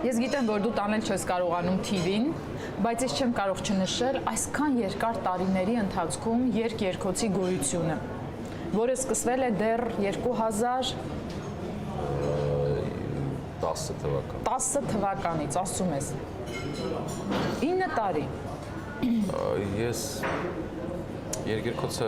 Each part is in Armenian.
Ես գիտեմ, որ դու տանել չես կարողանում TV-ին, բայց ես չեմ կարող չնշել այսքան երկար տարիների ընթացքում երկերկոցի գոյությունը, որը սկսվել է դեռ 2010 թվականից, ասում ես։ 9 տարի։ Ես երկերկոցը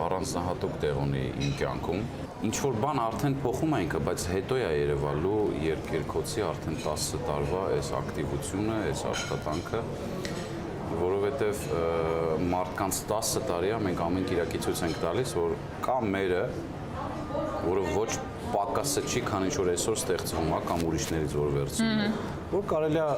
առանձնահատուկ տեղ ունի իմ կյանքում։ Ինչ-որ բան արդեն փոխում է ինքը, բայց հետո է երևալու երկերկոցի արդեն 10 տարվա այս ակտիվությունը, այս աշխատանքը, որովհետև մարդկանց 10 տարի է մենք ամեն կիրակի ցույց ենք տալիս, որ կա մերը, որը ոչ պակասը չի, քան ինչ որ այսօր ստեղծվում է կամ ուրիշներից որ վերցնում է, որ կարելի է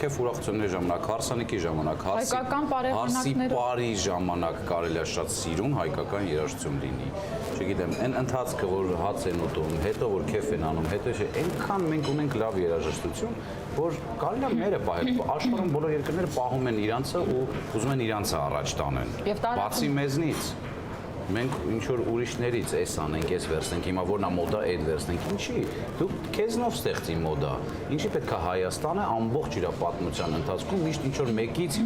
քեֆ ուրախությունների ժամանակ, հարսանիքի ժամանակ, հարսի բարի ժամանակ կարելի է շատ սիրուն հայկական երաժշտություն լինի։ Չգիտեմ, այն ընթացքը, որ հաց են ուտում, հետո որ քեֆ են անում, հետո այնքան մենք ունենք լավ երաժշտություն, որ կարելի է մերը պահել։ Աշխարհում բոլոր երկրները պահում են իրանցը ու ուզում են իրանցը առաջ տանեն։ Բացի մեզնից մենք ինչ որ ուրիշներից էս անենք, էս վերցնենք, հիմա որն է մոդա, այդ վերցնենք, ինչի։ Դու քեզնով ստեղծի մոդա։ Ինչի պետք է Հայաստանը ամբողջ իր պատմության ընթացքում միշտ ինչ որ մեկից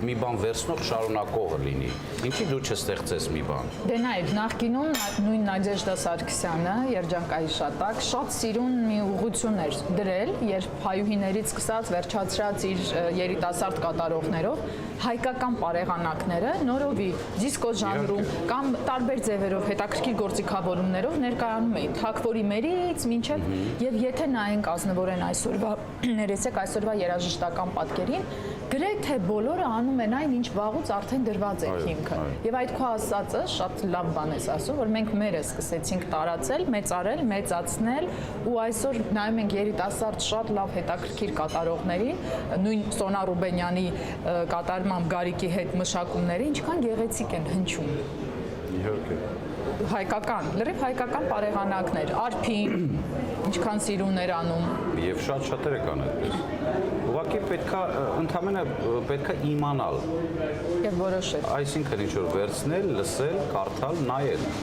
մի բան վերցնող շարունակողը լինի։ Ինչի դու չստեղծես մի բան։ Դե նայեք, նախկինում նույն Նադեժդա Սարգսյանը, երջանկայի շատակ, շատ սիրուն մի ուղղություն էր դրել, երբ հայուհիներից սկսած վերջացրած իր երիտասարդ կատարողներով հայկական պարեղանակները նորովի դիսկո ժանրում կամ տարբեր ձևերով հետաքրքիր գործիքավորումներով ներկայանում էին թաքվորի մերից մինչև եւ եթե նայենք ազնվորեն այսօրվա ներեցեք այսօրվա երաժշտական պատկերին գրեթե բոլորը անում են այն ինչ վաղուց արդեն դրված է հիմքը եւ այդ քո ասածը շատ լավ բան ես ասում որ մենք մերը սկսեցինք տարածել մեծարել մեծացնել ու այսօր նայում ենք երիտասարդ շատ լավ հետաքրքիր կատարողներին նույն Սոնա Ռուբենյանի կատարմամբ Գարիկի հետ մշակումները ինչքան գեղեցիկ են հնչում Իհարկե հայկական, լրիվ հայկական պարեղանակներ, արփին, ինչքան սիրուն էր անում։ Եվ շատ-շատերը կան այդպես։ Ուղղակի պետքա ընդամենը պետքա իմանալ։ Եվ որոշել։ Այսինքն ինչ որ վերցնել, լսել, կարդալ, նայել։